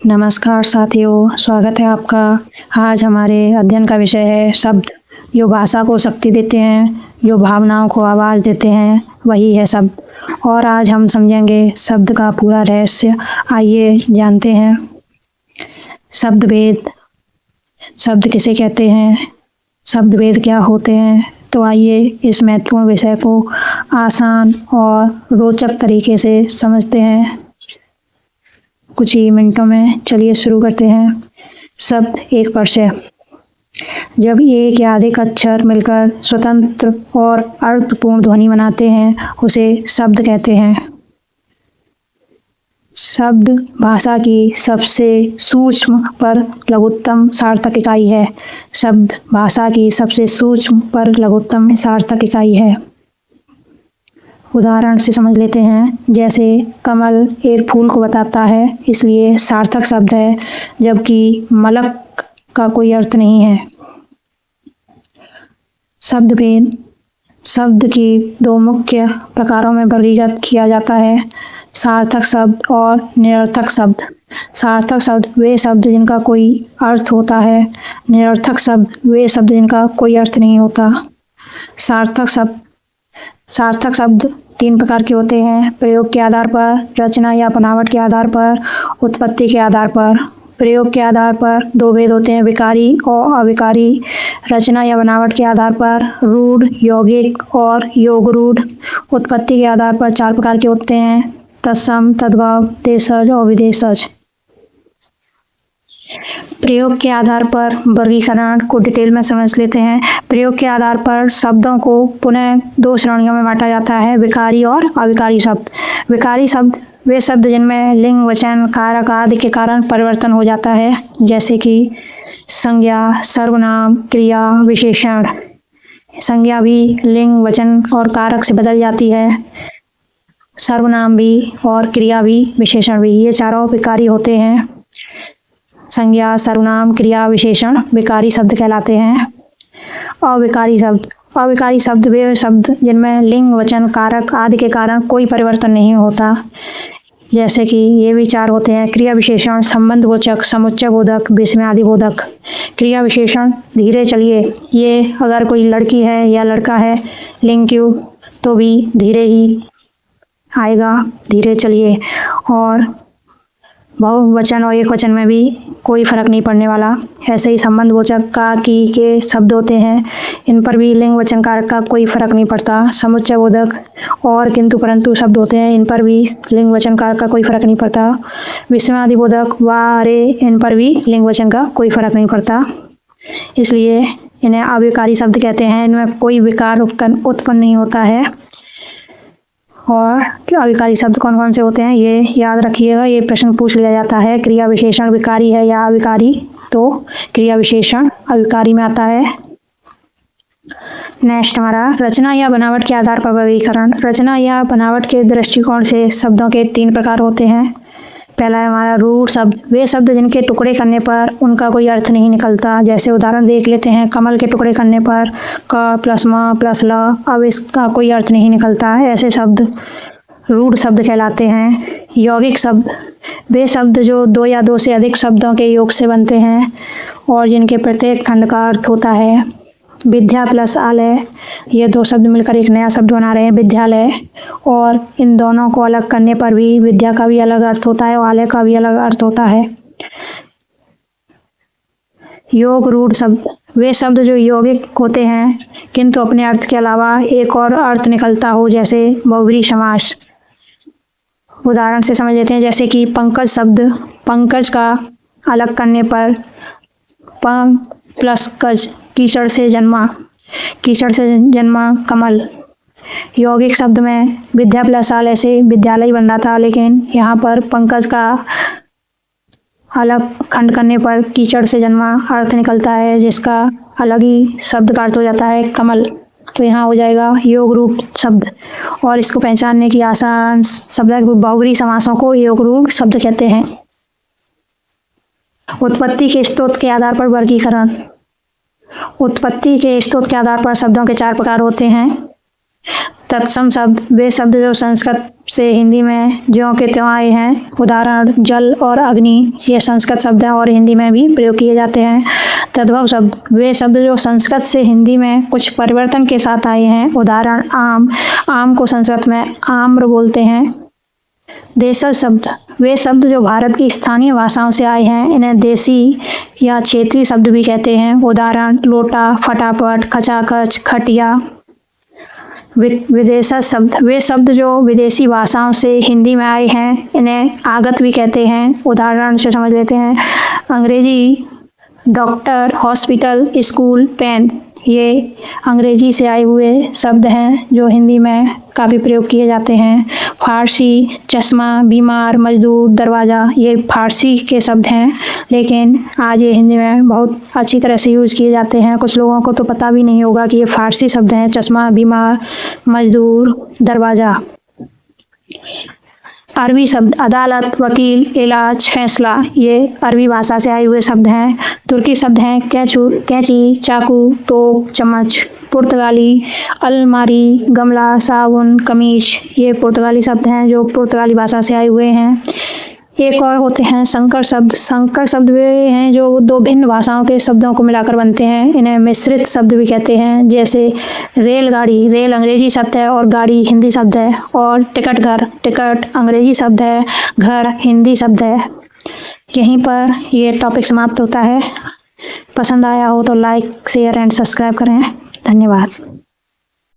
नमस्कार साथियों, स्वागत है आपका। आज हमारे अध्ययन का विषय है शब्द। जो भाषा को शक्ति देते हैं, जो भावनाओं को आवाज़ देते हैं, वही है शब्द। और आज हम समझेंगे शब्द का पूरा रहस्य। आइए जानते हैं। शब्द भेद। शब्द किसे कहते हैं, शब्द भेद क्या होते हैं, तो आइए इस महत्वपूर्ण विषय को आसान और रोचक तरीके से समझते हैं कुछ ही मिनटों में। चलिए शुरू करते हैं। शब्द एक परिचय। जब एक या अधिक अक्षर मिलकर स्वतंत्र और अर्थपूर्ण ध्वनि बनाते हैं, उसे शब्द कहते हैं। शब्द भाषा की सबसे सूक्ष्म पर लघुत्तम सार्थक इकाई है। शब्द भाषा की सबसे सूक्ष्म पर लघुत्तम सार्थक इकाई है। उदाहरण से समझ लेते हैं। जैसे कमल एक फूल को बताता है, इसलिए सार्थक शब्द है, जबकि मलक का कोई अर्थ नहीं है। शब्द भेद। शब्द की दो मुख्य प्रकारों में वर्गीकृत किया जाता है, सार्थक शब्द और निरर्थक शब्द। सार्थक शब्द वे शब्द जिनका कोई अर्थ होता है, निरर्थक शब्द वे शब्द जिनका कोई अर्थ नहीं होता। सार्थक शब्द तीन प्रकार के होते हैं: प्रयोग के आधार पर, रचना या बनावट के आधार पर, उत्पत्ति के आधार पर। प्रयोग के आधार पर दो भेद होते हैं, विकारी और अविकारी। रचना या बनावट के आधार पर रूढ़, यौगिक और योगरूढ़। उत्पत्ति के आधार पर चार प्रकार के होते हैं: तत्सम, तद्भव, देशज और विदेशज। प्रयोग के आधार पर वर्गीकरण को डिटेल में समझ लेते हैं। प्रयोग के आधार पर शब्दों को पुनः दो श्रेणियों में बांटा जाता है: विकारी और अविकारी शब्द। विकारी शब्द वे शब्द जिनमें लिंग, वचन, कारक आदि के कारण परिवर्तन हो जाता है, जैसे कि संज्ञा, सर्वनाम, क्रिया, विशेषण। संज्ञा भी लिंग, वचन और कारक से बदल जाती है, सर्वनाम भी और क्रिया भी, विशेषण भी। ये चारों विकारी होते हैं। संज्ञा, सर्वनाम, क्रिया, विशेषण विकारी शब्द कहलाते हैं। अविकारी शब्द वे शब्द जिनमें लिंग, वचन, कारक आदि के कारण कोई परिवर्तन नहीं होता, जैसे कि ये विचार होते हैं: क्रिया विशेषण, संबंधबोधक, समुच्चय बोधक, विस्मयादि बोधक। क्रिया विशेषण धीरे चलिए, ये अगर कोई लड़की है या लड़का है, लिंग क्यू, तो भी धीरे ही आएगा, धीरे चलिए। और बहुवचन और एक वचन में भी कोई फर्क नहीं पड़ने वाला। ऐसे ही संबंधबोधक का, की के शब्द होते हैं, इन पर भी लिंग, वचन, कारक का कोई फर्क नहीं पड़ता। समुच्चय बोधक और किंतु परंतु शब्द होते हैं, इन पर भी लिंग, वचन, कारक का कोई फर्क नहीं पड़ता। विस्मयादि बोधक, वा, रे, इन पर भी लिंग, वचन का कोई फर्क नहीं पड़ता, इसलिए इन्हें अविकारी शब्द कहते हैं। इनमें कोई विकार उत्पन्न नहीं होता है। और अविकारी शब्द कौन कौन से होते हैं ये याद रखिएगा, ये प्रश्न पूछ लिया जाता है। क्रिया विशेषण विकारी है या अविकारी, तो क्रिया विशेषण अविकारी में आता है। नेक्स्ट हमारा रचना या बनावट के आधार पर वर्गीकरण। रचना या बनावट के दृष्टिकोण से शब्दों के तीन प्रकार होते हैं। पहला है हमारा रूढ़ शब्द। वे शब्द जिनके टुकड़े करने पर उनका कोई अर्थ नहीं निकलता। जैसे उदाहरण देख लेते हैं, कमल के टुकड़े करने पर क प्लस म प्लस ल, अब इसका कोई अर्थ नहीं निकलता है, ऐसे शब्द रूढ़ शब्द कहलाते हैं। यौगिक शब्द वे शब्द जो दो या दो से अधिक शब्दों के योग से बनते हैं और जिनके प्रत्येक खंड का अर्थ होता है। विद्या प्लस आलय, ये दो शब्द मिलकर एक नया शब्द बना रहे हैं, विद्यालय। और इन दोनों को अलग करने पर भी विद्या का भी अलग अर्थ होता है और आलय का भी अलग अर्थ होता है। योग रूढ़ शब्द वे शब्द जो यौगिक होते हैं किंतु अपने अर्थ के अलावा एक और अर्थ निकलता हो, जैसे बहुब्रीहि समास। उदाहरण से समझ लेते हैं, जैसे कि पंकज शब्द, पंकज का अलग करने पर पंक प्लस कज, कीचड़ से जन्मा कमल। यौगिक शब्द में विद्या प्लस आलय से विद्यालय बन रहा था, लेकिन यहाँ पर पंकज का अलग खंड करने पर कीचड़ से जन्मा अर्थ निकलता है, जिसका अलग ही शब्द का अर्थ हो जाता है कमल। तो यहाँ हो जाएगा योग रूप शब्द। और इसको पहचानने की आसान शब्द बहुब्रीहि समासों को योग रूप शब्द कहते हैं। उत्पत्ति के स्रोत के आधार पर वर्गीकरण। उत्पत्ति के स्रोत के आधार पर शब्दों के चार प्रकार होते हैं: तत्सम शब्द वे शब्द जो संस्कृत से हिंदी में ज्यों के त्यों आए हैं। उदाहरण जल और अग्नि, ये संस्कृत शब्द हैं और हिंदी में भी प्रयोग किए जाते हैं। तद्भव शब्द वे शब्द जो संस्कृत से हिंदी में कुछ परिवर्तन के साथ आए हैं। उदाहरण आम, आम को संस्कृत में आम्र बोलते हैं। देशज शब्द वे शब्द जो भारत की स्थानीय भाषाओं से आए हैं, इन्हें देसी या क्षेत्रीय शब्द भी कहते हैं। उदाहरण लोटा, फटाफट, खचाखच, खटिया। विदेशज शब्द वे शब्द जो विदेशी भाषाओं से हिंदी में आए हैं, इन्हें आगत भी कहते हैं। उदाहरण से समझ लेते हैं। अंग्रेजी डॉक्टर, हॉस्पिटल, स्कूल, पेन, ये अंग्रेजी से आए हुए शब्द हैं जो हिंदी में काफ़ी प्रयोग किए जाते हैं। फारसी चश्मा, बीमार, मजदूर, दरवाज़ा, ये फारसी के शब्द हैं, लेकिन आज ये हिंदी में बहुत अच्छी तरह से यूज़ किए जाते हैं। कुछ लोगों को तो पता भी नहीं होगा कि ये फारसी शब्द हैं। चश्मा, बीमार, मजदूर, दरवाज़ा। अरबी शब्द अदालत, वकील, इलाज, फैसला, ये अरबी भाषा से आए हुए शब्द हैं। तुर्की शब्द हैं कैंची, चाकू, तोप, चम्मच। पुर्तगाली अलमारी, गमला, साबुन, कमीज, ये पुर्तगाली शब्द हैं जो पुर्तगाली भाषा से आए हुए हैं। एक और होते हैं संकर शब्द। संकर शब्द वे हैं जो दो भिन्न भाषाओं के शब्दों को मिलाकर बनते हैं, इन्हें मिश्रित शब्द भी कहते हैं। जैसे रेलगाड़ी, रेल अंग्रेजी शब्द है और गाड़ी हिंदी शब्द है। और टिकट घर, टिकट अंग्रेजी शब्द है, घर हिंदी शब्द है। यहीं पर ये टॉपिक समाप्त होता है। पसंद आया हो तो लाइक, शेयर एंड सब्सक्राइब करें। धन्यवाद।